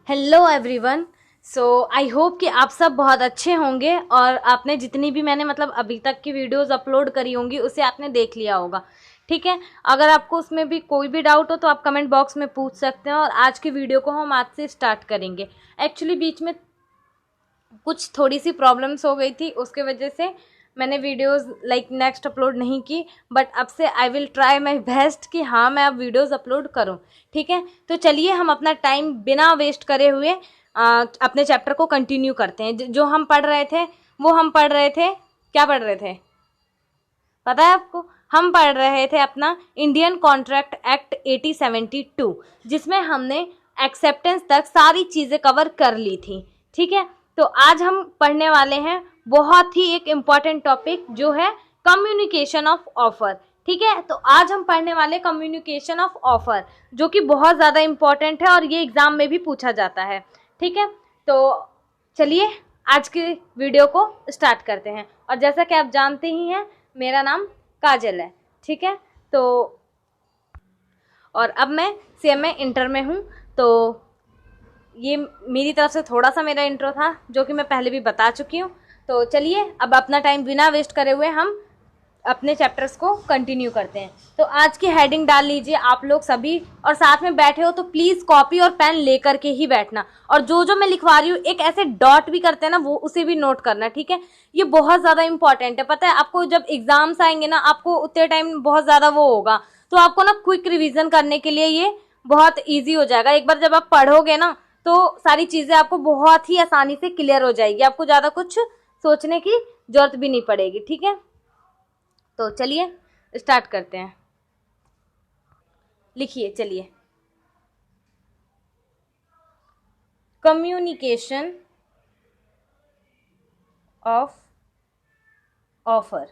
Hello everyone. So I hope कि आप सब बहुत अच्छे होंगे और आपने जितनी भी मैंने अभी तक की वीडियोस अपलोड करी होंगी उसे आपने देख लिया होगा। ठीक है, अगर आपको उसमें भी कोई भी डाउट हो तो आप कमेंट बॉक्स में पूछ सकते हैं और आज की वीडियो को हम आज से स्टार्ट करेंगे। एक्चुअली बीच में कुछ थोड़ी सी प्रॉब्लम्स हो गई थी, उसके वजह से मैंने वीडियोस नेक्स्ट अपलोड नहीं की, बट अब से I will try my best कि हाँ मैं अब वीडियोस अपलोड करूँ। ठीक है, तो चलिए हम अपना टाइम बिना वेस्ट करे हुए अपने चैप्टर को कंटिन्यू करते हैं। जो हम पढ़ रहे थे वो हम पढ़ रहे थे, क्या पढ़ रहे थे पता है आपको? हम पढ़ रहे थे अपना इंडियन कॉन्ट्रैक्ट एक्ट 1872, जिसमें हमने एक्सेप्टेंस तक सारी चीज़ें कवर कर ली थी। ठीक है, तो आज हम पढ़ने वाले हैं बहुत ही एक इम्पॉर्टेंट टॉपिक जो है कम्युनिकेशन ऑफ ऑफर। ठीक है, तो आज हम पढ़ने वाले कम्युनिकेशन ऑफ ऑफर, जो कि बहुत ज़्यादा इम्पॉर्टेंट है और ये एग्ज़ाम में भी पूछा जाता है। ठीक है, तो चलिए आज के वीडियो को स्टार्ट करते हैं। और जैसा कि आप जानते ही हैं मेरा नाम काजल है। ठीक है, तो और अब मैं CMA इंटर में हूँ, तो ये मेरी तरफ से थोड़ा सा मेरा इंट्रो था जो कि मैं पहले भी बता चुकी हूँ। तो चलिए अब अपना टाइम बिना वेस्ट करे हुए हम अपने चैप्टर्स को कंटिन्यू करते हैं। तो आज की हेडिंग डाल लीजिए आप लोग सभी, और साथ में बैठे हो तो प्लीज़ कॉपी और पेन लेकर के ही बैठना, और जो जो मैं लिखवा रही हूँ एक ऐसे डॉट भी करते हैं ना, वो उसे भी नोट करना। ठीक है, ये बहुत ज़्यादा इंपॉर्टेंट है। पता है आपको, जब एग्जाम्स आएंगे ना आपको उतने टाइम बहुत ज़्यादा वो होगा, तो आपको ना क्विक रिविजन करने के लिए ये बहुत ईजी हो जाएगा। एक बार जब आप पढ़ोगे ना तो सारी चीज़ें आपको बहुत ही आसानी से क्लियर हो जाएगी, आपको ज़्यादा कुछ सोचने की जरूरत भी नहीं पड़ेगी। ठीक है, तो चलिए स्टार्ट करते हैं। लिखिए चलिए, कम्युनिकेशन ऑफ ऑफर।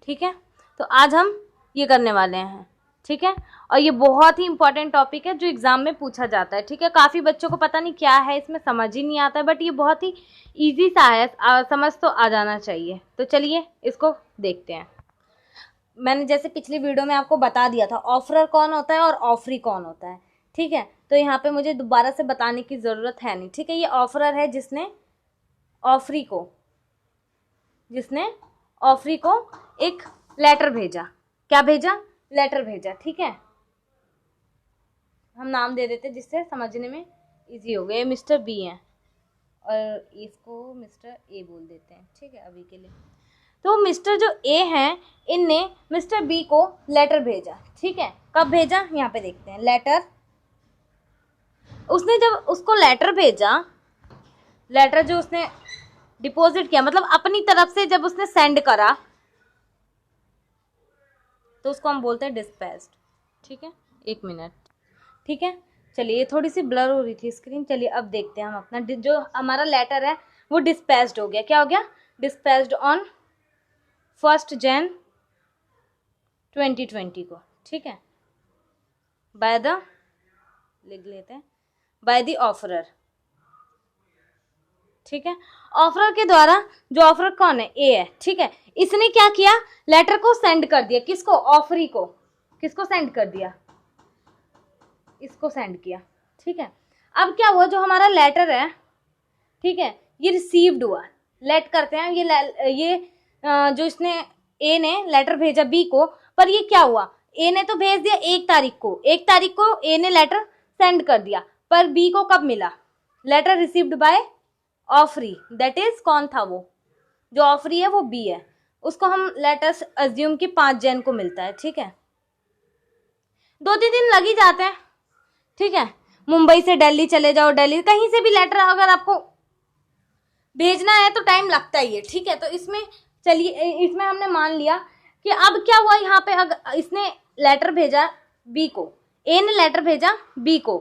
ठीक है, तो आज हम ये करने वाले हैं। ठीक है, और ये बहुत ही इंपॉर्टेंट टॉपिक है जो एग्जाम में पूछा जाता है। ठीक है, काफ़ी बच्चों को पता नहीं क्या है इसमें, समझ ही नहीं आता है, बट ये बहुत ही इजी सा है, समझ तो आ जाना चाहिए। तो चलिए इसको देखते हैं। मैंने जैसे पिछली वीडियो में आपको बता दिया था ऑफरर कौन होता है और ऑफरी कौन होता है। ठीक है, तो यहाँ पे मुझे दोबारा से बताने की ज़रूरत है नहीं। ठीक है, ये ऑफरर है जिसने ऑफरी को एक लेटर भेजा। क्या भेजा? लेटर भेजा। ठीक है, हम नाम दे देते जिससे समझने में इजी हो गया। मिस्टर बी हैं और इसको मिस्टर ए बोल देते हैं। ठीक है, अभी के लिए तो मिस्टर जो ए हैं इनने मिस्टर बी को लेटर भेजा। ठीक है, कब भेजा यहाँ पे देखते हैं। लेटर, उसने जब उसको लेटर भेजा, लेटर जो उसने डिपॉजिट किया अपनी तरफ से जब उसने सेंड करा तो उसको हम बोलते हैं डिस्पैच्ड। ठीक है, एक मिनट। ठीक है, चलिए थोड़ी सी ब्लर हो रही थी स्क्रीन। चलिए अब देखते हैं हम अपना जो हमारा लेटर है वो डिस्पैच्ड हो गया। क्या हो गया? डिस्पैच्ड ऑन 1 जनवरी 2020 को। ठीक है, बाय द, लिख लेते हैं, बाय द ऑफरर। ठीक है, ऑफरर के द्वारा, जो ऑफरर कौन है? ए है। ठीक है, इसने क्या किया? लेटर को सेंड कर दिया। किसको? ऑफरी को। किसको सेंड कर दिया? इसको सेंड किया। ठीक है, अब क्या हुआ? जो हमारा लेटर है, ठीक है, ये रिसीव्ड हुआ। लेट करते हैं ये जो इसने ए ने लेटर भेजा बी को, पर ये क्या हुआ? ए ने तो भेज दिया 1 तारीख को, 1 तारीख को ए ने लेटर सेंड कर दिया, पर बी को कब मिला? Letter received by offeree, that is कौन था? वो जो ऑफरी है वो बी है। उसको हम लेटर अज्यूम कि 5 जनवरी को मिलता है। ठीक है, 2-3 दिन लग ही जाते हैं। ठीक है, मुंबई से दिल्ली चले जाओ, दिल्ली कहीं से भी लेटर अगर आपको भेजना है तो टाइम लगता ही है। ठीक है, तो इसमें चलिए, इसमें हमने मान लिया कि अब क्या हुआ यहाँ पे, अगर इसने लेटर भेजा बी को, ए ने लेटर भेजा बी को,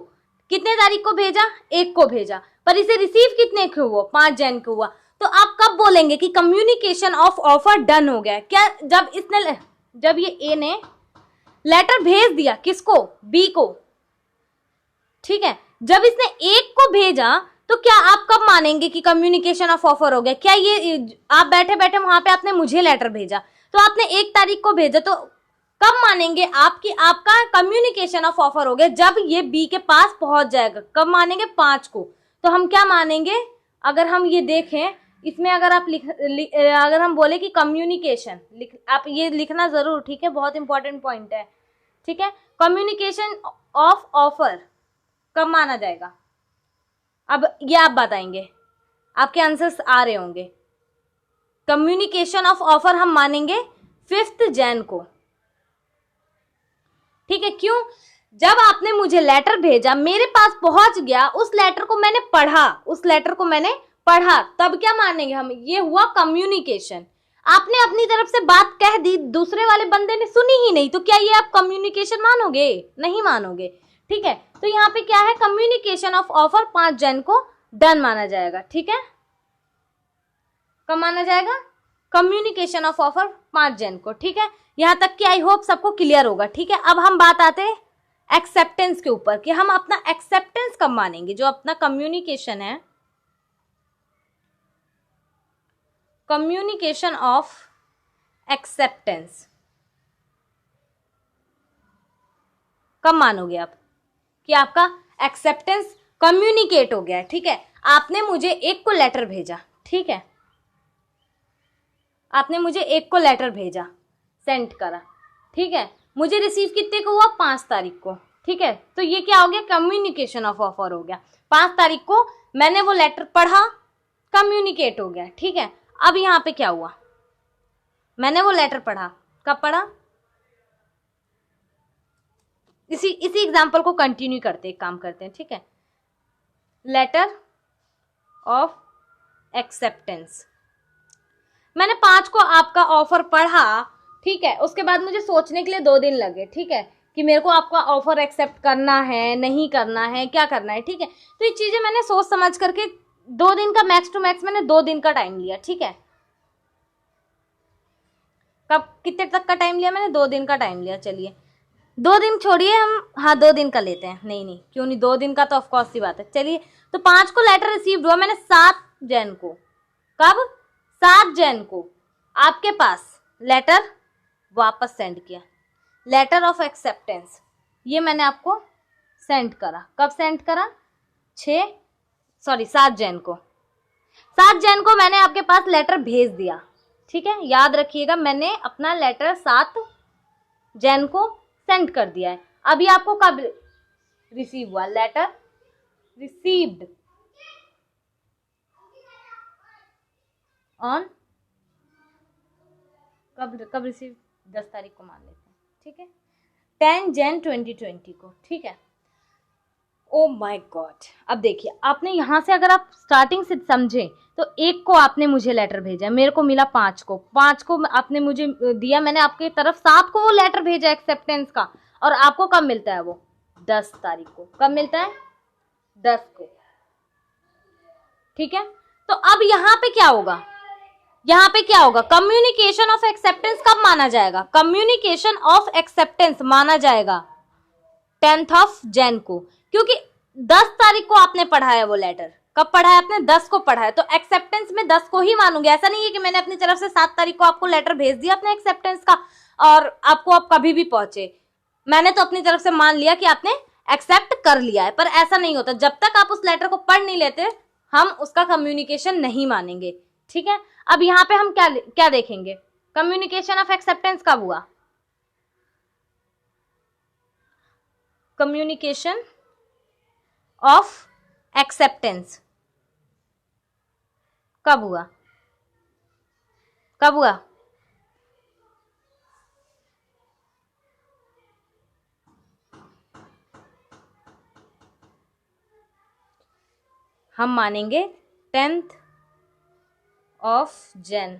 कितने तारीख को भेजा? 1 को भेजा, पर इसे रिसीव कितने को हुआ? 5 जनवरी को हुआ। तो आप कब बोलेंगे कि कम्युनिकेशन ऑफ ऑफर डन हो गया? क्या? जब ये ए ने लेटर भेज दिया किसको? बी को। ठीक है, जब इसने 1 को भेजा तो क्या आप कब मानेंगे कि कम्युनिकेशन ऑफ ऑफर हो गया? क्या ये आप बैठे बैठे वहां पे आपने मुझे लेटर भेजा, तो आपने 1 तारीख को भेजा, तो कब मानेंगे आप कि आपका कम्युनिकेशन ऑफ ऑफर हो गया? जब ये बी के पास पहुंच जाएगा। कब मानेंगे? 5 को। तो हम क्या मानेंगे? अगर हम ये देखें इसमें, अगर आप अगर हम बोले कि कम्युनिकेशन, आप ये लिखना जरूर, ठीक है, बहुत इंपॉर्टेंट पॉइंट है, ठीक है। कम्युनिकेशन ऑफ ऑफर कब माना जाएगा? अब ये आप बताएंगे, आपके आंसर्स आ रहे होंगे। कम्युनिकेशन ऑफ ऑफर हम मानेंगे 5 जैन को, ठीक है। क्यों? जब आपने मुझे लेटर भेजा, मेरे पास पहुंच गया, उस लेटर को मैंने पढ़ा, तब क्या मानेंगे हम? ये हुआ कम्युनिकेशन। आपने अपनी तरफ से बात कह दी, दूसरे वाले बंदे ने सुनी ही नहीं, तो क्या ये आप कम्युनिकेशन मानोगे? नहीं मानोगे, ठीक है। तो यहाँ पे क्या है? कम्युनिकेशन ऑफ ऑफर 5 जन को डन माना जाएगा, ठीक है। कब माना जाएगा? कम्युनिकेशन ऑफ ऑफर 5 जन को, ठीक है। यहां तक कि आई होप सबको क्लियर होगा, ठीक है। अब हम बात आते हैं एक्सेप्टेंस के ऊपर कि हम अपना एक्सेप्टेंस कब मानेंगे। जो अपना कम्युनिकेशन है, कम्युनिकेशन ऑफ एक्सेप्टेंस कब मानोगे आप कि आपका एक्सेप्टेंस कम्युनिकेट हो गया है, ठीक है। आपने मुझे एक को लेटर भेजा, ठीक है, आपने मुझे एक को लेटर भेजा, सेंड करा, ठीक है। मुझे रिसीव कितने को हुआ? 5 तारीख को, ठीक है। तो ये क्या हो गया? कम्युनिकेशन ऑफ ऑफर हो गया। 5 तारीख को मैंने वो लेटर पढ़ा, कम्युनिकेट हो गया, ठीक है। अब यहाँ पे क्या हुआ? मैंने वो लेटर पढ़ा, कब पढ़ा? इसी एग्जाम्पल को कंटिन्यू करते, एक काम करते हैं, ठीक है। लेटर ऑफ एक्सेप्टेंस, मैंने 5 को आपका ऑफर पढ़ा, ठीक है। उसके बाद मुझे सोचने के लिए 2 दिन लगे, ठीक है, कि मेरे को आपका ऑफर एक्सेप्ट करना है, नहीं करना है, क्या करना है, ठीक है। तो ये चीजें मैंने सोच समझ करके 2 दिन का मैक्स टू मैक्स मैंने 2 दिन का टाइम लिया, ठीक है। कब, कितने तक का टाइम लिया मैंने? 2 दिन का टाइम लिया। चलिए 2 दिन छोड़िए हम, हाँ 2 दिन का लेते हैं। नहीं क्यों नहीं, 2 दिन का तो ऑफकोर्स सी बात है। चलिए, तो 5 को लेटर रिसीव हुआ मैंने 7 जैन को। कब? 7 जैन को आपके पास लेटर वापस सेंड किया, लेटर ऑफ एक्सेप्टेंस, ये मैंने आपको सेंड करा। कब सेंड करा? 7 जैन को। 7 जैन को मैंने आपके पास लेटर भेज दिया, ठीक है। याद रखिएगा, मैंने अपना लेटर 7 जैन को सेंड कर दिया है। अभी आपको कब रिसीव हुआ? लेटर रिसीव्ड ऑन, कब रिसीव? 10 तारीख को मान लेते हैं, ठीक है, 10 जैन 2020 को, ठीक है। ओ माय गॉड, अब देखिए, आपने यहाँ से अगर आप स्टार्टिंग से समझे तो 1 को आपने मुझे लेटर भेजा, मेरे को मिला 5 को, 5 को आपने मुझे दिया, मैंने आपके तरफ 7 को वो लेटर भेजा एक्सेप्टेंस का, और आपको कब मिलता है वो? 10 तारीख को। कब मिलता है? 10 को, ठीक है। तो अब यहाँ पे क्या होगा? यहाँ पे क्या होगा? कम्युनिकेशन ऑफ एक्सेप्टेंस कब माना जाएगा? कम्युनिकेशन ऑफ एक्सेप्टेंस माना जाएगा 10 जैन को, क्योंकि 10 तारीख को आपने पढ़ा है वो लेटर। कब पढ़ा है आपने? 10 को पढ़ा है, तो एक्सेप्टेंस में 10 को ही मानूंगी। ऐसा नहीं है कि मैंने अपनी तरफ से 7 तारीख को आपको लेटर भेज दिया अपने एक्सेप्टेंस का और आपको अब कभी भी पहुंचे। मैंने तो अपनी तरफ से मान लिया कि आपने एक्सेप्ट कर लिया है, पर ऐसा नहीं होता। जब तक आप उस लेटर को पढ़ नहीं लेते, हम उसका कम्युनिकेशन नहीं मानेंगे, ठीक है। अब यहाँ पे हम क्या देखेंगे? कम्युनिकेशन ऑफ एक्सेप्टेंस कब हुआ? कम्युनिकेशन ऑफ एक्सेप्टेंस कब हुआ? कब हुआ? हम मानेंगे 10 जैन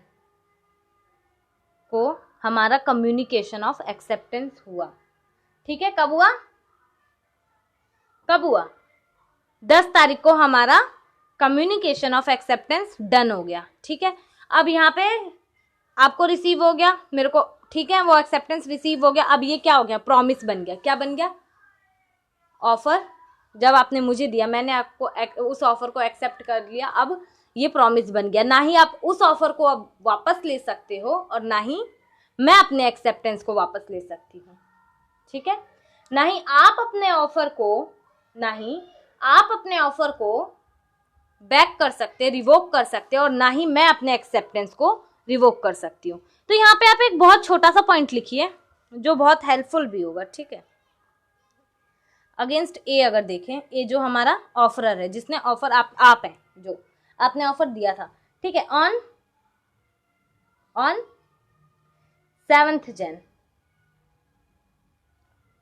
को हमारा कम्युनिकेशन ऑफ एक्सेप्टेंस हुआ, ठीक है। कब हुआ? कब हुआ? 10 तारीख को हमारा कम्युनिकेशन ऑफ एक्सेप्टेंस डन हो गया, ठीक है। अब यहाँ पे आपको रिसीव हो गया, मेरे को, ठीक है, वो एक्सेप्टेंस रिसीव हो गया। अब ये क्या हो गया? प्रॉमिस बन गया। क्या बन गया? ऑफर जब आपने मुझे दिया, मैंने आपको उस ऑफर को एक्सेप्ट कर लिया, अब ये प्रॉमिस बन गया। ना ही आप उस ऑफर को अब वापस ले सकते हो और ना ही मैं अपने एक्सेप्टेंस को वापस ले सकती हूँ, ठीक है। ना ही आप अपने ऑफर को बैक कर सकते, रिवोक कर सकते, और ना ही मैं अपने एक्सेप्टेंस को रिवोक कर सकती हूँ। तो यहाँ पे आप एक बहुत छोटा सा पॉइंट लिखिए जो बहुत हेल्पफुल भी होगा, ठीक है। अगेंस्ट ए अगर देखें, ए जो हमारा ऑफरर है, जिसने ऑफर आप है, जो आपने ऑफर दिया था, ठीक है, ऑन 7th Jan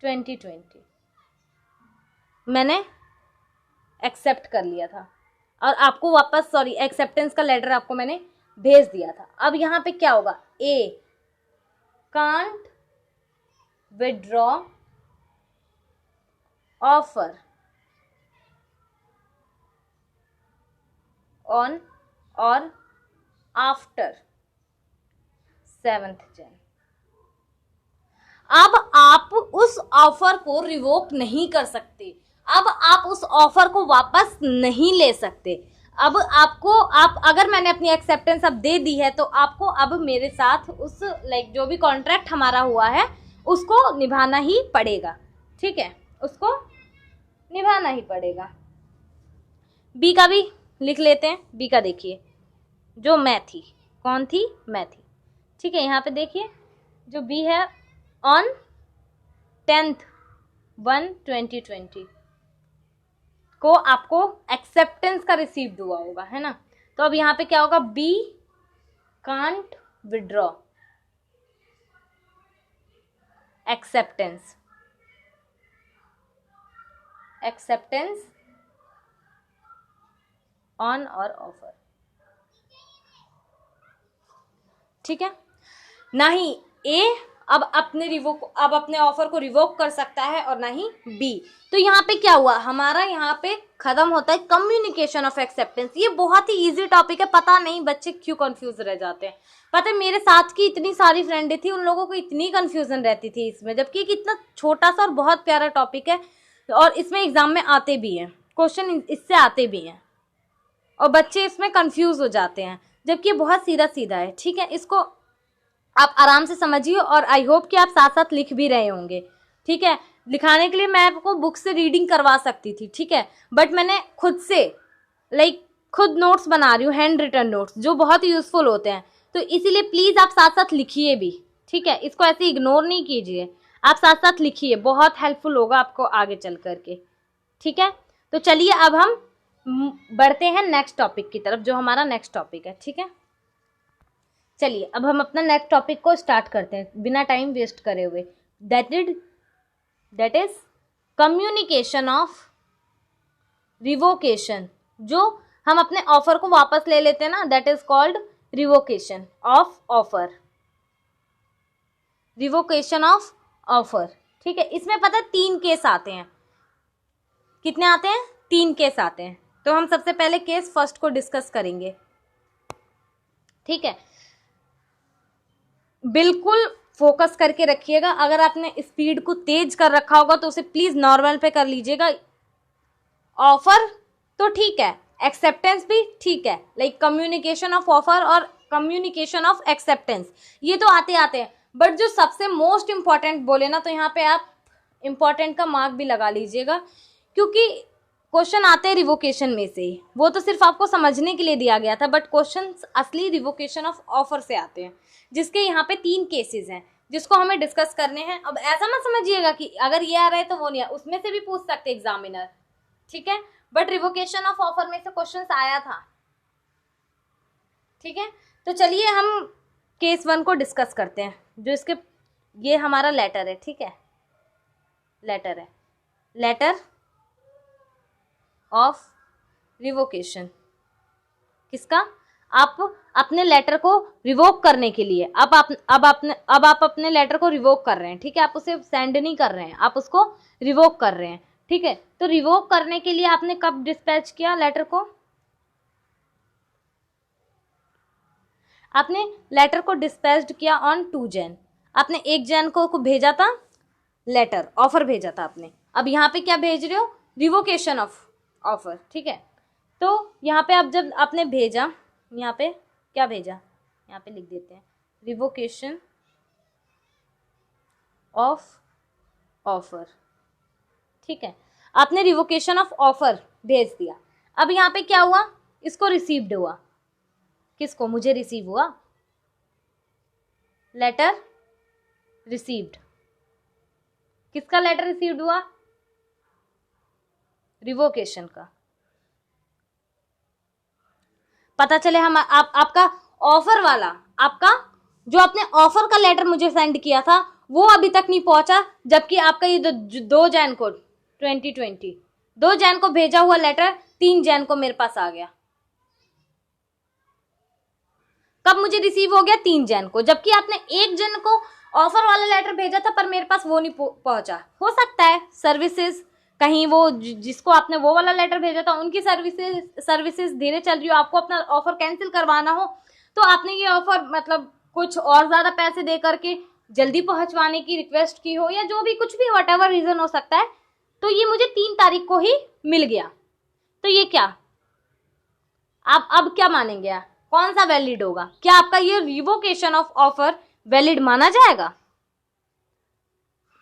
2020 मैंने एक्सेप्ट कर लिया था और आपको वापस एक्सेप्टेंस का लेटर आपको मैंने भेज दिया था। अब यहाँ पे क्या होगा, ए कांट विड्रॉ ऑफर ऑन और आफ्टर 7th Jan। अब आप उस ऑफर को रिवोक नहीं कर सकते, अब आप उस ऑफर को वापस नहीं ले सकते। अब आप अगर मैंने अपनी एक्सेप्टेंस अब दे दी है तो आपको अब मेरे साथ उस जो भी कॉन्ट्रैक्ट हमारा हुआ है उसको निभाना ही पड़ेगा, ठीक है, उसको निभाना ही पड़ेगा। बी का भी लिख लेते हैं। बी का देखिए, जो मैं थी, कौन थी, मैं थी, ठीक है। यहाँ पे देखिए जो बी है, ऑन 10th 1 2020 को आपको एक्सेप्टेंस का रिसीव्ड हुआ होगा, है ना। तो अब यहाँ पे क्या होगा, B can't withdraw acceptance on और ऑफर, ठीक है। ना ही ए अब अपने ऑफर को रिवोक कर सकता है और ना ही बी। तो यहाँ पे क्या हुआ, हमारा यहाँ पे खत्म होता है कम्युनिकेशन ऑफ एक्सेप्टेंस। ये बहुत ही इजी टॉपिक है, पता नहीं बच्चे क्यों कंफ्यूज रह जाते हैं। पता है मेरे साथ की इतनी सारी फ्रेंडें थी, उन लोगों को इतनी कंफ्यूजन रहती थी इसमें, जबकि इतना छोटा सा और बहुत प्यारा टॉपिक है और इसमें एग्जाम में आते भी हैं, क्वेश्चन इससे आते भी हैं और बच्चे इसमें कंफ्यूज हो जाते हैं, जबकि बहुत सीधा सीधा है, ठीक है। इसको आप आराम से समझिए और आई होप कि आप साथ साथ लिख भी रहे होंगे, ठीक है। लिखाने के लिए मैं आपको बुक से रीडिंग करवा सकती थी, ठीक है, बट मैंने खुद से खुद नोट्स बना रही हूँ, हैंड रिटन नोट्स जो बहुत यूजफुल होते हैं। तो इसीलिए प्लीज आप साथ साथ लिखिए भी, ठीक है, इसको ऐसे इग्नोर नहीं कीजिए, आप साथ साथ लिखिए, बहुत हेल्पफुल होगा आपको आगे चल करके, ठीक है। तो चलिए अब हम बढ़ते हैं नेक्स्ट टॉपिक की तरफ, जो हमारा नेक्स्ट टॉपिक है, ठीक है। चलिए अब हम अपना नेक्स्ट टॉपिक को स्टार्ट करते हैं बिना टाइम वेस्ट करे हुए। That is communication of revocation. जो हम अपने ऑफर को वापस ले लेते हैं ना, that is called revocation of offer, revocation of offer, ठीक है। इसमें पता है 3 केस आते हैं। कितने आते हैं? 3 केस आते हैं। तो हम सबसे पहले केस फर्स्ट को डिस्कस करेंगे, ठीक है। बिल्कुल फोकस करके रखिएगा, अगर आपने स्पीड को तेज कर रखा होगा तो उसे प्लीज नॉर्मल पे कर लीजिएगा। ऑफर तो ठीक है, एक्सेप्टेंस भी ठीक है, कम्युनिकेशन ऑफ ऑफर और कम्युनिकेशन ऑफ एक्सेप्टेंस ये तो आते आते हैं, बट जो सबसे मोस्ट इंपॉर्टेंट बोले ना, तो यहाँ पे आप इंपॉर्टेंट का मार्क भी लगा लीजिएगा, क्योंकि क्वेश्चन आते हैं रिवोकेशन में से ही, वो तो सिर्फ आपको समझने के लिए दिया गया था, बट क्वेश्चन असली रिवोकेशन ऑफ ऑफर से आते हैं, जिसके यहाँ पे 3 केसेस हैं जिसको हमें डिस्कस करने हैं। अब ऐसा मत समझिएगा कि अगर ये आ रहा है तो वो नहीं आ, उसमें से भी पूछ सकते एग्जामिनर, ठीक है, बट रिवोकेशन ऑफ ऑफर में से क्वेश्चन आया था, ठीक है। तो चलिए हम केस 1 को डिस्कस करते हैं, जो इसके ये हमारा लेटर है, ठीक है, लेटर है, लेटर ऑफ रिवोकेशन। किसका? आप अपने लेटर को रिवोक करने के लिए अब आप अपने लेटर को रिवोक कर रहे हैं, ठीक है, आप उसे सेंड नहीं कर रहे हैं, आप उसको रिवोक कर रहे हैं, ठीक है। तो रिवोक करने के लिए आपने कब डिस्पैच किया लेटर को? आपने लेटर को डिस्पैच्ड किया ऑन 2 Jan। आपने 1 Jan को भेजा था लेटर, ऑफर भेजा था आपने। अब यहाँ पे क्या भेज रहे हो? रिवोकेशन ऑफ ऑफर, ठीक है। तो यहाँ पे आप जब आपने भेजा, यहाँ पे क्या भेजा, यहाँ पे लिख देते हैं रिवोकेशन ऑफ ऑफर, ठीक है, आपने रिवोकेशन ऑफ ऑफर भेज दिया। अब यहाँ पे क्या हुआ, इसको रिसीव्ड हुआ, किसको, मुझे रिसीव हुआ, लेटर रिसीव्ड, किसका लेटर रिसीव्ड हुआ, रिवोकेशन का। पता चले हम आपका ऑफर वाला, आपका जो आपने ऑफर का लेटर मुझे सेंड किया था वो अभी तक नहीं पहुंचा, जबकि आपका ये 2 जैन को 2020 2 जैन को भेजा हुआ लेटर 3 जैन को मेरे पास आ गया। कब मुझे रिसीव हो गया, 3 जैन को, जबकि आपने 1 जैन को ऑफर वाला लेटर भेजा था पर मेरे पास वो नहीं पहुंचा। हो सकता है सर्विसेज कहीं वो जिसको आपने वो वाला लेटर भेजा था उनकी सर्विसेज धीरे चल रही हो, आपको अपना ऑफर कैंसिल करवाना हो, तो आपने ये ऑफर मतलब कुछ और ज्यादा पैसे दे करके जल्दी पहुंचवाने की रिक्वेस्ट की हो, या जो भी कुछ भी वट एवर रीजन हो सकता है, तो ये मुझे 3 तारीख को ही मिल गया। तो ये क्या, आप अब क्या मानेंगे, कौन सा वैलिड होगा, क्या आपका ये रिवोकेशन ऑफ ऑफर वैलिड माना जाएगा,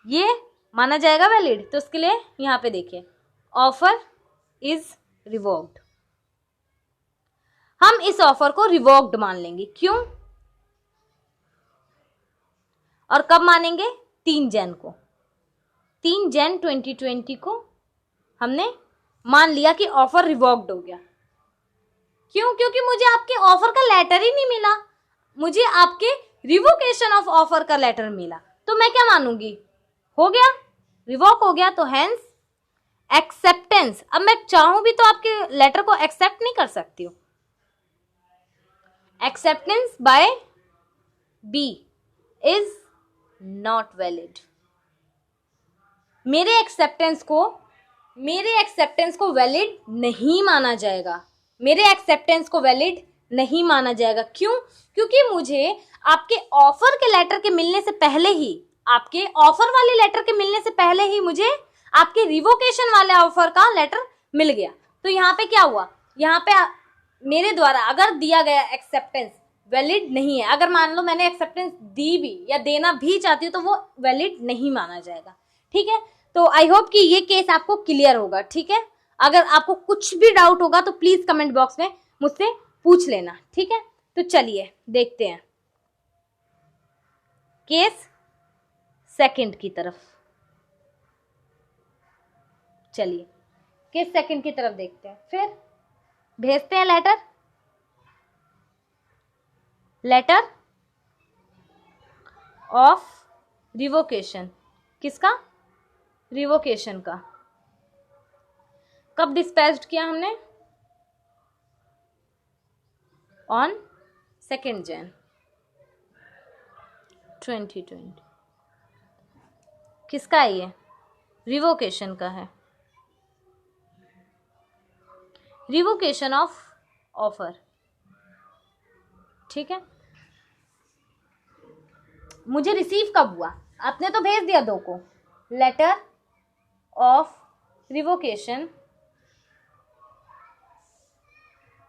ये माना जाएगा वैलिड? तो उसके लिए यहां पे देखिए, ऑफर इज रिवोक्ड, हम इस ऑफर को रिवोक्ड मान लेंगे। क्यों और कब मानेंगे, 3 जैन को, 3 जैन 2020 को हमने मान लिया कि ऑफर रिवोक्ड हो गया। क्यों, क्योंकि मुझे आपके ऑफर का लेटर ही नहीं मिला, मुझे आपके रिवोकेशन ऑफ ऑफर का लेटर मिला, तो मैं क्या मानूंगी, हो गया, रिवोक हो गया। तो हेंस एक्सेप्टेंस, अब मैं चाहूं भी तो आपके लेटर को एक्सेप्ट नहीं कर सकती हूं। Acceptance by B is not valid, मेरे एक्सेप्टेंस को वैलिड नहीं माना जाएगा, मेरे एक्सेप्टेंस को वैलिड नहीं माना जाएगा। क्यों, क्योंकि मुझे आपके ऑफर के लेटर के मिलने से पहले ही, आपके ऑफर वाले लेटर के मिलने से पहले ही मुझे आपके रिवोकेशन वाले ऑफर का लेटर मिल गया। तो यहाँ पे क्या हुआ, यहाँ पे मेरे द्वारा अगर दिया गया एक्सेप्टेंस वैलिड नहीं है, अगर मान लो मैंने एक्सेप्टेंस दी भी या देना भी चाहती हूँ तो वो वैलिड नहीं माना जाएगा। ठीक है, तो आई होप कि ये केस आपको क्लियर होगा। ठीक है, अगर आपको कुछ भी डाउट होगा तो प्लीज कमेंट बॉक्स में मुझसे पूछ लेना। ठीक है, तो चलिए देखते हैं केस सेकंड की तरफ। चलिए केस सेकंड की तरफ देखते हैं, फिर भेजते हैं लेटर ऑफ रिवोकेशन, किसका, रिवोकेशन का। कब डिस्पैच्ड किया हमने, ऑन 2 जैन 2020। किसका है ये, रिवोकेशन का है, रिवोकेशन ऑफ ऑफर। ठीक है, मुझे रिसीव कब हुआ, आपने तो भेज दिया 2 को, letter of revocation,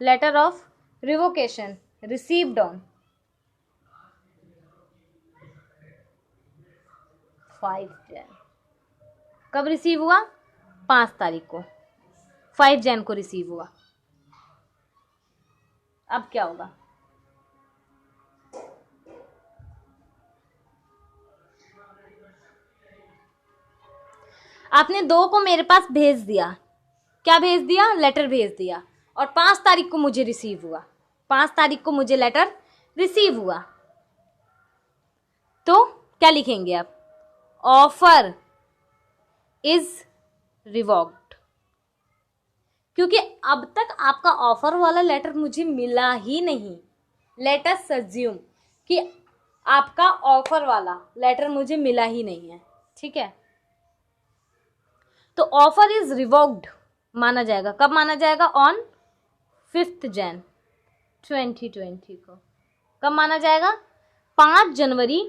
letter of revocation received on 5 Jan. कब रिसीव हुआ, 5 तारीख को, 5 जैन को रिसीव हुआ। अब क्या होगा, आपने 2 को मेरे पास भेज दिया, क्या भेज दिया, लेटर भेज दिया, और 5 तारीख को मुझे रिसीव हुआ, 5 तारीख को मुझे लेटर रिसीव हुआ। तो क्या लिखेंगे आप, ऑफर इज रिवोक्ड, क्योंकि अब तक आपका ऑफर वाला लेटर मुझे मिला ही नहीं। लेट अस अज्यूम कि आपका ऑफर वाला लेटर मुझे मिला ही नहीं है। ठीक है, तो ऑफर इज रिवोक्ड माना जाएगा, कब माना जाएगा, ऑन 5 जैन 2020 को। कब माना जाएगा, 5 जनवरी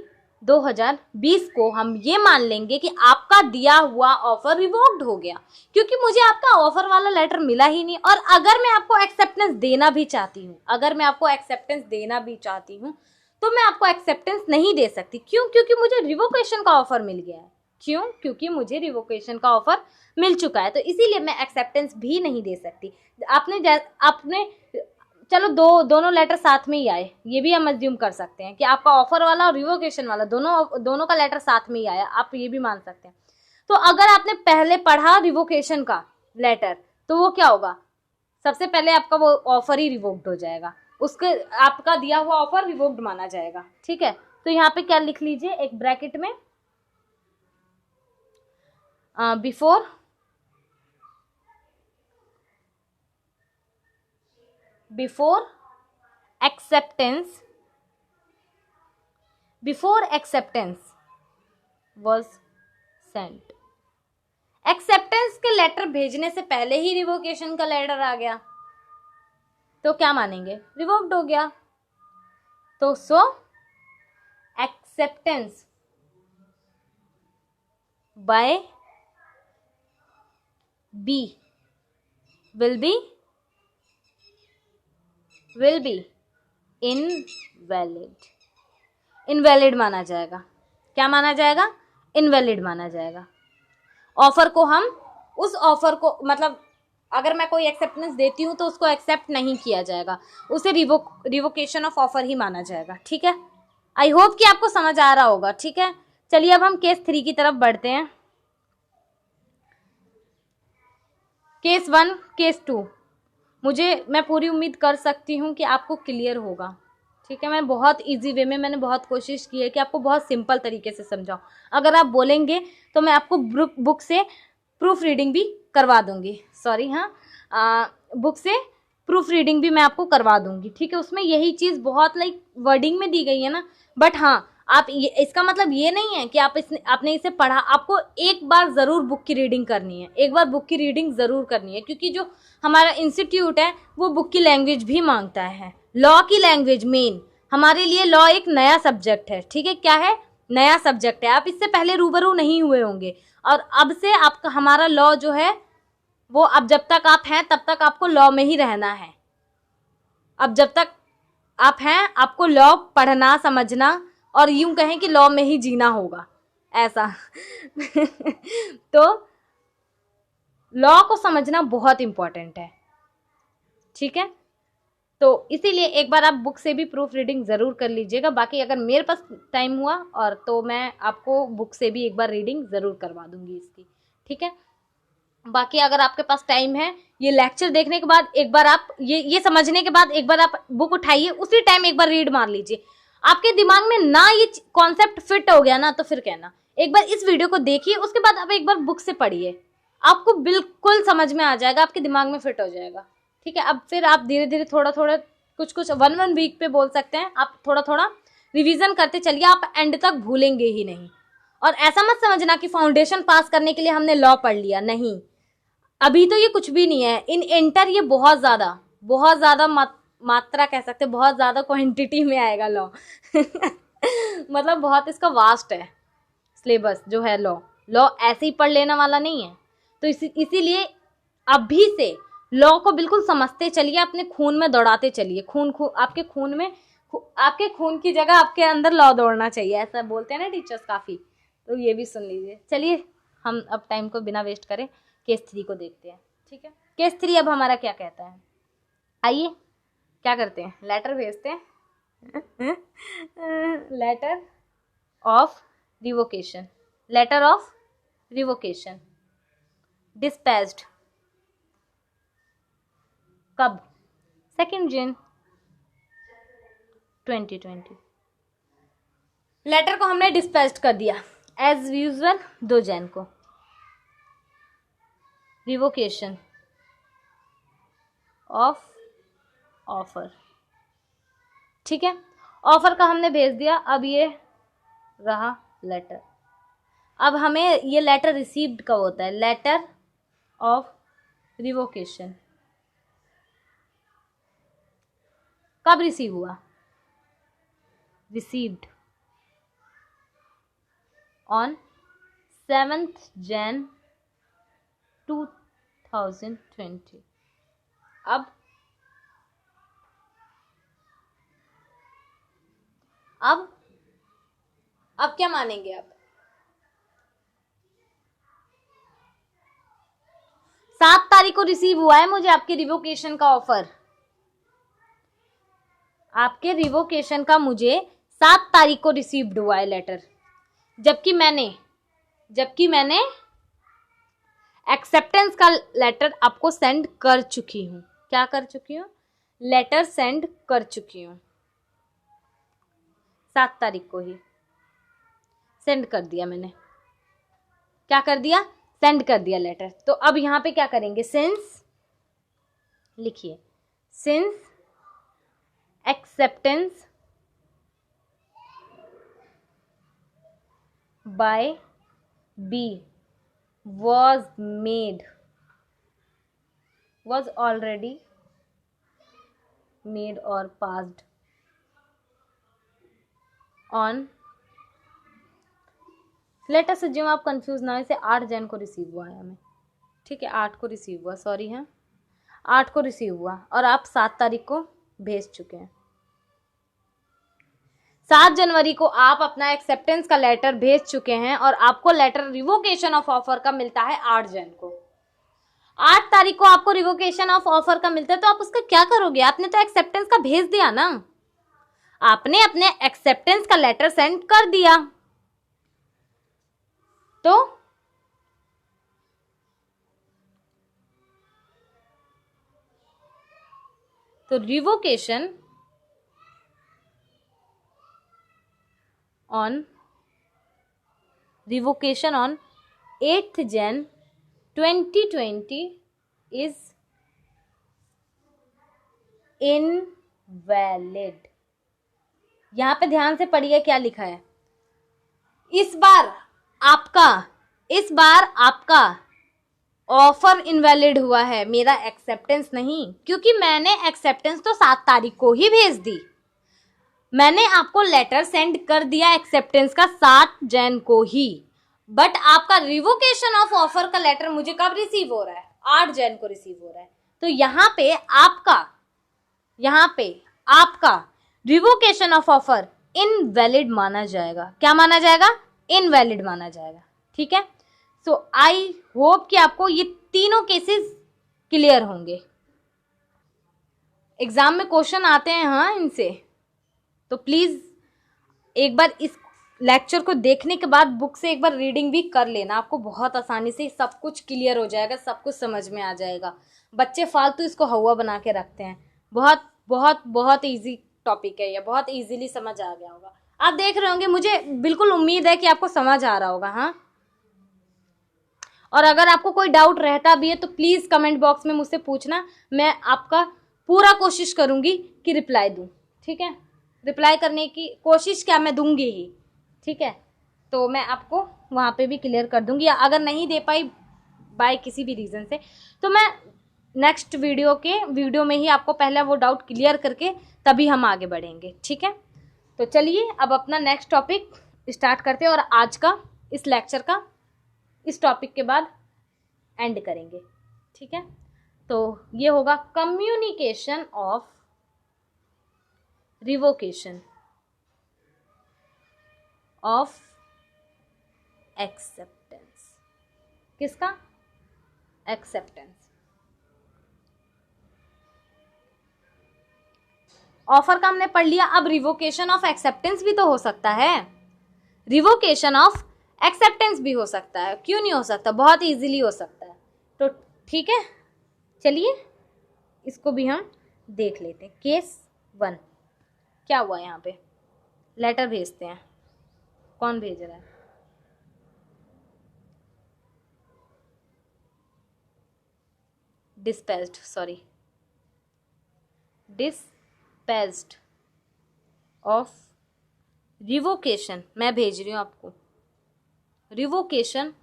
2020 को हम ये मान लेंगे कि आपका दिया हुआ ऑफर रिवोक्ड हो गया, क्योंकि मुझे आपका ऑफर वाला लेटर मिला ही नहीं। और अगर मैं आपको एक्सेप्टेंस देना भी चाहती हूँ, तो मैं आपको एक्सेप्टेंस नहीं दे सकती। क्यों? क्योंकि मुझे रिवोकेशन का ऑफर मिल गया है। क्यों? क्योंकि मुझे रिवोकेशन का ऑफर मिल चुका है, तो इसीलिए मैं एक्सेप्टेंस भी नहीं दे सकती। आपने चलो दोनों लेटर साथ में ही आए, ये भी हम अज्यूम कर सकते हैं कि आपका ऑफर वाला और रिवोकेशन वाला दोनों का लेटर साथ में ही आया, आप ये भी मान सकते हैं। तो अगर आपने पहले पढ़ा रिवोकेशन का लेटर तो वो क्या होगा, सबसे पहले आपका वो ऑफर ही रिवोक्ड हो जाएगा, उसके आपका दिया हुआ ऑफर रिवोक्ड माना जाएगा। ठीक है, तो यहाँ पे क्या लिख लीजिए एक ब्रैकेट में, before acceptance was sent। Acceptance के लेटर भेजने से पहले ही रिवोकेशन का लेटर आ गया तो क्या मानेंगे, रिवोक्ड हो गया। तो so acceptance by B will be invalid माना जाएगा। क्या माना जाएगा? इनवैलिड माना जाएगा। ऑफर को हम उस ऑफर को मतलब अगर मैं कोई एक्सेप्टेंस देती हूं तो उसको एक्सेप्ट नहीं किया जाएगा, उसे रिवोकेशन ऑफ ऑफर ही माना जाएगा। ठीक है, आई होप कि आपको समझ आ रहा होगा। ठीक है, चलिए अब हम केस 3 की तरफ बढ़ते हैं। केस 1 केस 2 मैं पूरी उम्मीद कर सकती हूँ कि आपको क्लियर होगा। ठीक है, मैं बहुत इजी वे में मैंने बहुत कोशिश की है कि आपको बहुत सिंपल तरीके से समझाऊं। अगर आप बोलेंगे तो मैं आपको बुक से प्रूफ रीडिंग भी करवा दूंगी। सॉरी, हाँ, बुक से प्रूफ रीडिंग भी मैं आपको करवा दूंगी। ठीक है, उसमें यही चीज़ बहुत लाइक वर्डिंग में दी गई है ना, बट हाँ आप इसका मतलब ये नहीं है कि आपने इसे पढ़ा। आपको एक बार ज़रूर बुक की रीडिंग करनी है, एक बार बुक की रीडिंग ज़रूर करनी है, क्योंकि जो हमारा इंस्टीट्यूट है वो बुक की लैंग्वेज भी मांगता है, लॉ की लैंग्वेज मेन। हमारे लिए लॉ एक नया सब्जेक्ट है। ठीक है, क्या है? नया सब्जेक्ट है, आप इससे पहले रूबरू नहीं हुए होंगे, और अब से आपका हमारा लॉ जो है वो अब जब तक आप हैं तब तक आपको लॉ में ही रहना है। अब जब तक आप हैं आपको लॉ पढ़ना समझना और यूं कहें कि लॉ में ही जीना होगा, ऐसा तो लॉ को समझना बहुत इंपॉर्टेंट है। ठीक है, तो इसीलिए एक बार आप बुक से भी प्रूफ रीडिंग ज़रूर कर लीजिएगा। बाकी अगर मेरे पास टाइम हुआ और तो मैं आपको बुक से भी एक बार रीडिंग ज़रूर करवा दूंगी इसकी। ठीक है, बाकी अगर आपके पास टाइम है, ये लेक्चर देखने के बाद एक बार आप ये समझने के बाद एक बार आप बुक उठाइए, उसी टाइम एक बार रीड मार लीजिए। आपके दिमाग में ना ये कॉन्सेप्ट फिट हो गया ना तो फिर कहना, एक बार इस वीडियो को देखिए, उसके बाद आप एक बार बुक से पढ़िए, आपको बिल्कुल समझ में आ जाएगा, आपके दिमाग में फिट हो जाएगा। ठीक है, अब फिर आप धीरे धीरे थोड़ा थोड़ा कुछ 1 वीक पे बोल सकते हैं, आप थोड़ा थोड़ा रिवीजन करते चलिए, आप एंड तक भूलेंगे ही नहीं। और ऐसा मत समझना कि फाउंडेशन पास करने के लिए हमने लॉ पढ़ लिया, नहीं, अभी तो ये कुछ भी नहीं है। इन इंटर ये बहुत ज्यादा मात्रा कह सकते, बहुत ज्यादा क्वांटिटी में आएगा लॉ मतलब बहुत इसका वास्ट है सिलेबस जो है लॉ ऐसे ही पढ़ लेने वाला नहीं है। तो इसीलिए अभी से लॉ को बिल्कुल समझते चलिए, अपने खून में दौड़ाते चलिए। आपके खून की जगह आपके अंदर लॉ दौड़ना चाहिए, ऐसा बोलते हैं ना टीचर्स काफी, तो ये भी सुन लीजिए। चलिए हम अब टाइम को बिना वेस्ट करें केस 3 को देखते हैं। ठीक है, केस 3 अब हमारा क्या कहता है, आइए क्या करते हैं, लेटर भेजते हैं लेटर ऑफ रिवोकेशन डिस्पैच्ड कब? 2 जून 2020। लेटर को हमने डिस्पैच्ड कर दिया एज यूजुअल 2 जैन को। रिवोकेशन ऑफ ऑफर, ठीक है, ऑफर का हमने भेज दिया। अब ये रहा लेटर। अब हमें ये लेटर रिसीव्ड कब होता है? लेटर ऑफ रिवोकेशन कब रिसीव हुआ? Received on 7 Jan 2020। अब अब क्या मानेंगे आप? 7 तारीख को रिसीव हुआ है मुझे आपके रिवोकेशन का ऑफर। आपके रिवोकेशन का मुझे 7 तारीख को रिसीव्ड हुआ है लेटर, जबकि मैंने एक्सेप्टेंस का लेटर आपको सेंड कर चुकी हूं। क्या कर चुकी हूं? लेटर सेंड कर चुकी हूं। 7 तारीख को ही सेंड कर दिया मैंने। क्या कर दिया? सेंड कर दिया लेटर। तो अब यहां पे क्या करेंगे? सिंस, लिखिए, since acceptance by B was already made or passed on, let us assume आप कंफ्यूज ना हो, इसे 8 जन को रिसीव हुआ है हमें, ठीक है, 8 को रिसीव हुआ, सॉरी है 8 को रिसीव हुआ और आप 7 तारीख को भेज चुके हैं। 7 जनवरी को आप अपना एक्सेप्टेंस का लेटर भेज चुके हैं और आपको लेटर रिवोकेशन ऑफ ऑफर का मिलता है 8 जन को। 8 तारीख को आपको रिवोकेशन ऑफ ऑफर का मिलता है, तो आप उसका क्या करोगे? आपने तो एक्सेप्टेंस का भेज दिया ना, आपने अपने एक्सेप्टेंस का लेटर सेंड कर दिया, तो revocation on 8th Jan 2020 is invalid। यहां पे ध्यान से पढ़िए क्या लिखा है। इस बार आपका ऑफर इनवैलिड हुआ है, मेरा एक्सेप्टेंस नहीं, क्योंकि मैंने एक्सेप्टेंस तो 7 तारीख को ही भेज दी। मैंने आपको लेटर सेंड कर दिया एक्सेप्टेंस का 7 जन को ही, बट आपका रिवोकेशन ऑफ ऑफर का लेटर मुझे कब रिसीव हो रहा है? 8 जन को रिसीव हो रहा है। तो यहाँ पे आपका रिवोकेशन ऑफ ऑफर इनवैलिड माना जाएगा। क्या माना जाएगा? इनवैलिड माना जाएगा, ठीक है। सो आई होप कि आपको ये तीनों केसेस क्लियर होंगे। एग्जाम में क्वेश्चन आते हैं हाँ इनसे, तो प्लीज एक बार इस लेक्चर को देखने के बाद बुक से एक बार रीडिंग भी कर लेना, आपको बहुत आसानी से सब कुछ क्लियर हो जाएगा, सब कुछ समझ में आ जाएगा। बच्चे फालतू इसको हवा बना के रखते हैं। बहुत बहुत बहुत इजी टॉपिक है, ये बहुत इजीली समझ आ गया होगा। आप देख रहे होंगे, मुझे बिल्कुल उम्मीद है कि आपको समझ आ रहा होगा। हाँ, और अगर आपको कोई डाउट रहता भी है तो प्लीज कमेंट बॉक्स में मुझसे पूछना, मैं आपका पूरा कोशिश करूंगी कि रिप्लाई दूं, ठीक है। रिप्लाई करने की कोशिश क्या, मैं दूंगी ही, ठीक है। तो मैं आपको वहाँ पे भी क्लियर कर दूंगी, अगर नहीं दे पाई बाय किसी भी रीज़न से, तो मैं नेक्स्ट वीडियो में ही आपको पहले वो डाउट क्लियर करके तभी हम आगे बढ़ेंगे, ठीक है। तो चलिए अब अपना नेक्स्ट टॉपिक स्टार्ट करते हैं और आज का इस लेक्चर का इस टॉपिक के बाद एंड करेंगे, ठीक है। तो ये होगा communication of revocation of acceptance. किसका? एक्सेप्टेंस। ऑफर का हमने पढ़ लिया, अब रिवोकेशन ऑफ एक्सेप्टेंस भी तो हो सकता है, रिवोकेशन ऑफ एक्सेप्टेंस भी हो सकता है, क्यों नहीं हो सकता? बहुत इजीली हो सकता है। तो ठीक है, चलिए इसको भी हम देख लेते हैं। केस 1 क्या हुआ? यहाँ पे लेटर भेजते हैं, कौन भेज रहा है? डिस्पैच्ड ऑफ रिवोकेशन, मैं भेज रही हूँ आपको revocation,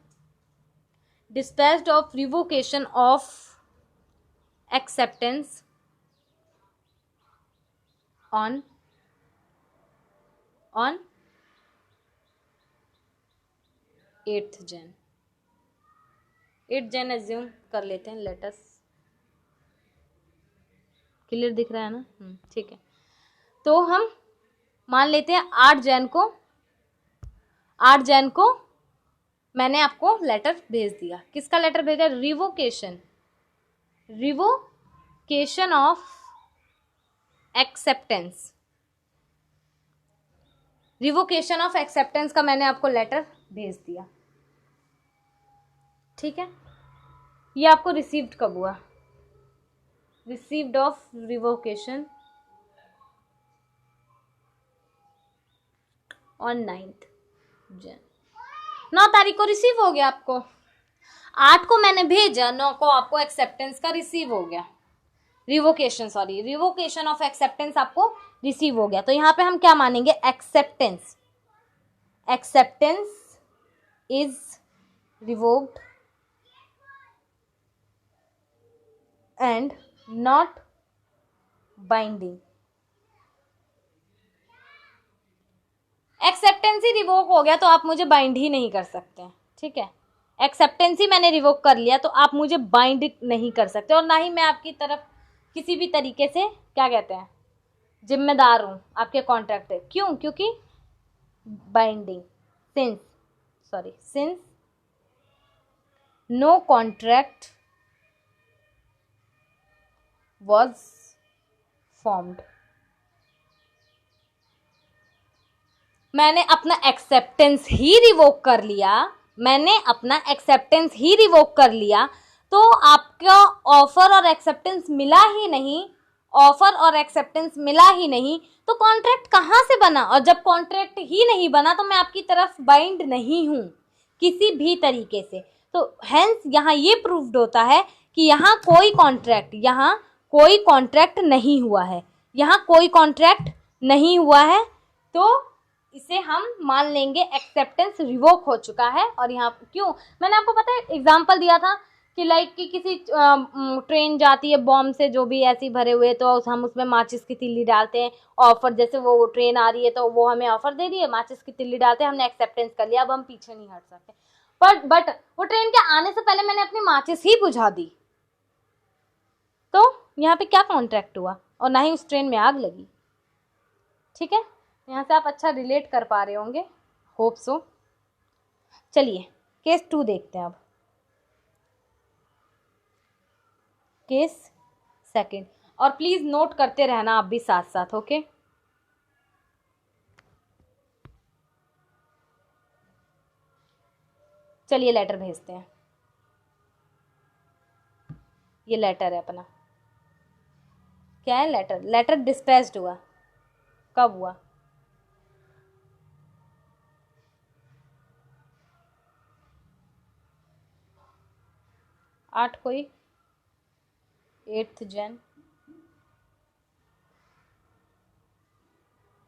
dispatched of revocation of acceptance on 8th Jan। 8 जन एज्यूम कर लेते हैं, लेटस क्लियर दिख रहा है ना? ठीक है। तो हम मान लेते हैं 8 जैन को मैंने आपको लेटर भेज दिया। किसका लेटर भेजा? Revocation of acceptance. Revocation of acceptance का मैंने आपको लेटर भेज दिया, ठीक है। ये आपको रिसीव्ड कब हुआ? Received of revocation on 9th जन। 9 तारीख को रिसीव हो गया आपको। 8 को मैंने भेजा, 9 को आपको एक्सेप्टेंस का रिसीव हो गया। रिवोकेशन ऑफ एक्सेप्टेंस आपको रिसीव हो गया। तो यहां पे हम क्या मानेंगे? Acceptance is revoked and not binding. Acceptance he revoke हो गया तो आप मुझे बाइंड ही नहीं कर सकते, ठीक है। एक्सेप्टेंस ही मैंने रिवोक कर लिया तो आप मुझे बाइंड नहीं कर सकते, और ना ही मैं आपकी तरफ किसी भी तरीके से क्या कहते हैं, जिम्मेदार हूं आपके कॉन्ट्रैक्ट पे। क्यों? क्योंकि binding since no contract was formed। मैंने अपना एक्सेप्टेंस ही रिवोक कर लिया, तो आपका ऑफर और एक्सेप्टेंस मिला ही नहीं, तो कॉन्ट्रैक्ट कहां से बना? और जब कॉन्ट्रैक्ट ही नहीं बना तो मैं आपकी तरफ बाइंड नहीं हूं किसी भी तरीके से। तो हेंस यहाँ ये प्रूव्ड होता है कि यहाँ कोई कॉन्ट्रैक्ट नहीं हुआ है, तो इसे हम मान लेंगे एक्सेप्टेंस रिवोक हो चुका है। और यहाँ क्यों मैंने आपको पता है एग्जांपल दिया था कि लाइक कि किसी ट्रेन जाती है बॉम्ब से जो भी ऐसी भरे हुए, तो हम उसमें माचिस की तिल्ली डालते हैं। ऑफर जैसे वो ट्रेन आ रही है तो वो हमें ऑफर दे रही है, माचिस की तिल्ली डालते हैं, हमने एक्सेप्टेंस कर लिया, अब हम पीछे नहीं हट सकते। बट वो ट्रेन के आने से पहले मैंने अपनी माचिस ही बुझा दी, तो यहाँ पे क्या कॉन्ट्रैक्ट हुआ? और ना ही उस ट्रेन में आग लगी, ठीक है। यहाँ से आप अच्छा रिलेट कर पा रहे होंगे, होप सो। चलिए केस 2 देखते हैं अब। केस सेकंड, और प्लीज नोट करते रहना आप भी साथ साथ, ओके। चलिए लेटर भेजते हैं। ये लेटर है अपना, क्या है? लेटर डिस्पैच्ड हुआ। कब हुआ? 8 को ही, 8th जन।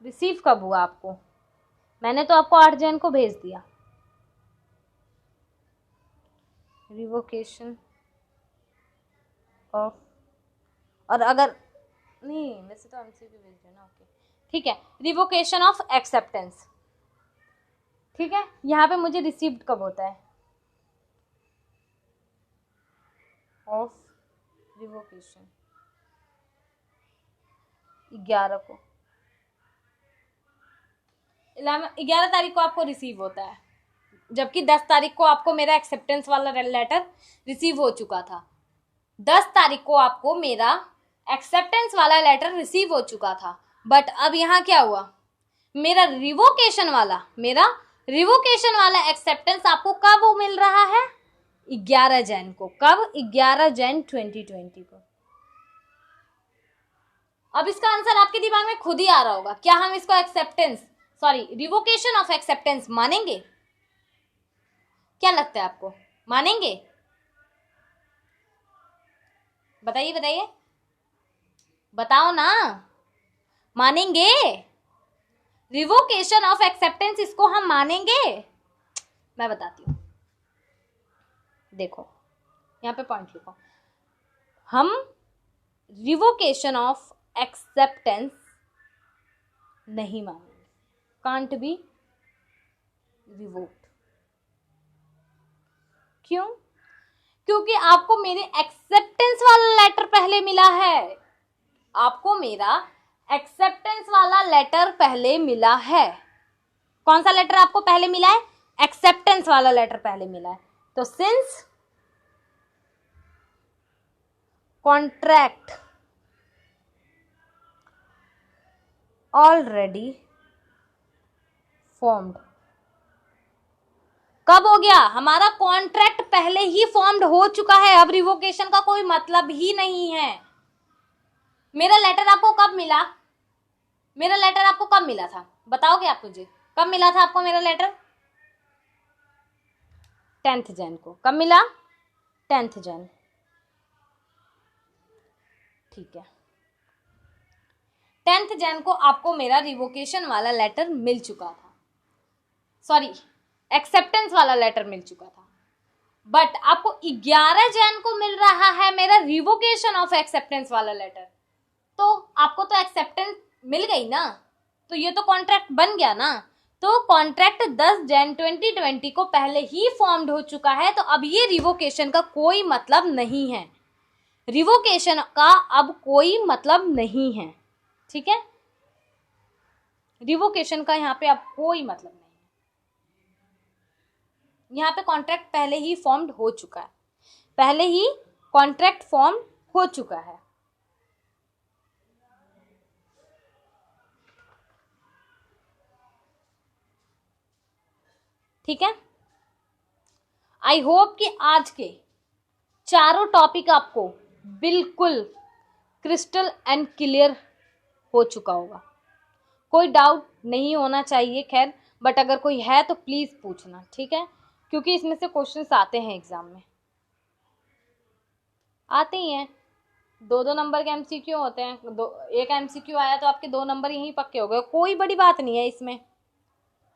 रिसीव कब हुआ आपको? मैंने तो आपको 8 जन को भेज दिया। रिवोकेशन ऑफ, और अगर नहीं वैसे तो एमसीक्यू भेज देना, ओके ठीक है। रिवोकेशन ऑफ एक्सेप्टेंस, ठीक है। यहाँ पे मुझे रिसीव्ड कब होता है? ऑफ रिवोकेशन 11 को, 11 तारीख को आपको रिसीव होता है, जबकि 10 तारीख को आपको मेरा एक्सेप्टेंस वाला लेटर रिसीव हो चुका था। 10 तारीख को आपको मेरा एक्सेप्टेंस वाला लेटर रिसीव हो चुका था, बट अब यहाँ क्या हुआ? मेरा रिवोकेशन वाला एक्सेप्टेंस आपको कब मिल रहा है? 11 जैन को। कब? 11 जैन 2020 को। अब इसका आंसर आपके दिमाग में खुद ही आ रहा होगा। क्या हम इसको रिवोकेशन ऑफ एक्सेप्टेंस मानेंगे? क्या लगता है आपको, मानेंगे? बताइए, बताओ ना, मानेंगे? रिवोकेशन ऑफ एक्सेप्टेंस इसको हम मानेंगे? मैं बताती हूं, देखो यहां पे पॉइंट लिखो। हम रिवोकेशन ऑफ एक्सेप्टेंस नहीं मानेंगे, कांट बी रिवोक्ड। क्यों? क्योंकि आपको मेरे एक्सेप्टेंस वाला लेटर पहले मिला है। आपको मेरा एक्सेप्टेंस वाला लेटर पहले मिला है। कौन सा लेटर आपको पहले मिला है? एक्सेप्टेंस वाला लेटर पहले मिला है। तो सिंस कॉन्ट्रैक्ट ऑलरेडी फॉर्म्ड, कब हो गया? हमारा कॉन्ट्रैक्ट पहले ही फॉर्म्ड हो चुका है, अब रिवोकेशन का कोई मतलब ही नहीं है। मेरा लेटर आपको कब मिला? मेरा लेटर आपको कब मिला था? बताओगे आप मुझे, कब मिला था आपको मेरा लेटर? 10th जैन को। कब मिला? 10th जैन। ठीक है, 10th जैन को आपको मेरा रिवोकेशन वाला लेटर मिल चुका था, सॉरी एक्सेप्टेंस वाला लेटर मिल चुका था। बट आपको 11 जैन को मिल रहा है मेरा रिवोकेशन ऑफ एक्सेप्टेंस वाला लेटर। तो आपको तो एक्सेप्टेंस मिल गई ना, तो ये तो कॉन्ट्रैक्ट बन गया ना। तो कॉन्ट्रैक्ट 10 जैन 2020 को पहले ही फॉर्म्ड हो चुका है, तो अब ये रिवोकेशन का कोई मतलब नहीं है। रिवोकेशन का अब कोई मतलब नहीं है, ठीक है? रिवोकेशन का यहाँ पे अब कोई मतलब नहीं है। यहाँ पे कॉन्ट्रैक्ट पहले ही फॉर्म्ड हो चुका है, पहले ही कॉन्ट्रैक्ट फॉर्म हो चुका है। ठीक है, आई होप कि आज के चारों टॉपिक आपको बिल्कुल क्रिस्टल एंड क्लियर हो चुका होगा, कोई डाउट नहीं होना चाहिए। खैर, बट अगर कोई है तो प्लीज पूछना, ठीक है? क्योंकि इसमें से क्वेश्चंस आते हैं एग्जाम में, आते ही हैं। 2-2 नंबर के एमसीक्यू होते हैं, एक एमसीक्यू आया तो आपके 2 नंबर यहीं पक्के हो गए। कोई बड़ी बात नहीं है इसमें,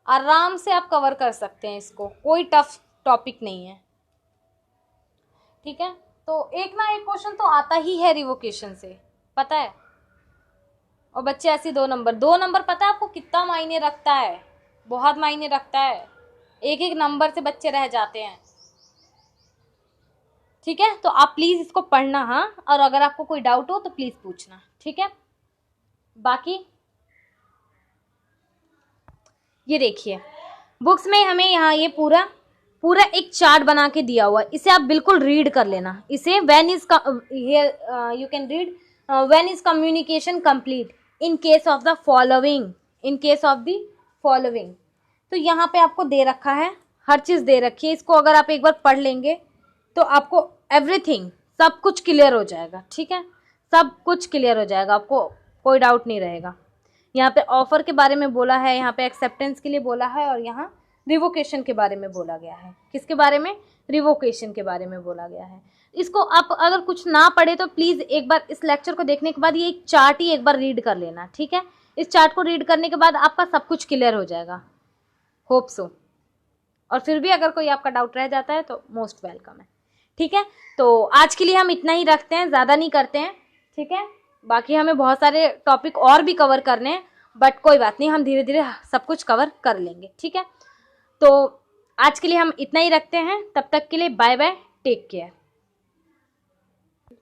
आराम से आप कवर कर सकते हैं इसको, कोई टफ टॉपिक नहीं है, ठीक है? तो एक ना एक क्वेश्चन तो आता ही है रिवोकेशन से, पता है? और बच्चे ऐसे 2 नंबर पता है आपको कितना मायने रखता है? बहुत मायने रखता है, एक एक नंबर से बच्चे रह जाते हैं, ठीक है? तो आप प्लीज इसको पढ़ना, हाँ, और अगर आपको कोई डाउट हो तो प्लीज पूछना, ठीक है? बाकी ये देखिए, बुक्स में हमें यहाँ ये पूरा एक चार्ट बना के दिया हुआ है, इसे आप बिल्कुल रीड कर लेना। इसे when is you can read when is communication complete in case of the following, in case of the following. तो यहाँ पे आपको दे रखा है, हर चीज दे रखी है। इसको अगर आप एक बार पढ़ लेंगे तो आपको एवरीथिंग, सब कुछ क्लियर हो जाएगा, ठीक है? सब कुछ क्लियर हो जाएगा, आपको कोई डाउट नहीं रहेगा। यहाँ पे ऑफर के बारे में बोला है, यहाँ पे एक्सेप्टेंस के लिए बोला है, और यहाँ रिवोकेशन के बारे में बोला गया है। किसके बारे में? रिवोकेशन के बारे में बोला गया है। इसको आप अगर कुछ ना पढ़े तो प्लीज एक बार इस लेक्चर को देखने के बाद ये एक चार्ट ही एक बार रीड कर लेना, ठीक है? इस चार्ट को रीड करने के बाद आपका सब कुछ क्लियर हो जाएगा, होप सो। और फिर भी अगर कोई आपका डाउट रह जाता है तो मोस्ट वेलकम है, ठीक है? तो आज के लिए हम इतना ही रखते हैं, ज़्यादा नहीं करते हैं, ठीक है? बाकी हमें बहुत सारे टॉपिक और भी कवर करने हैं, बट कोई बात नहीं, हम धीरे धीरे सब कुछ कवर कर लेंगे, ठीक है? तो आज के लिए हम इतना ही रखते हैं, तब तक के लिए बाय बाय, टेक केयर।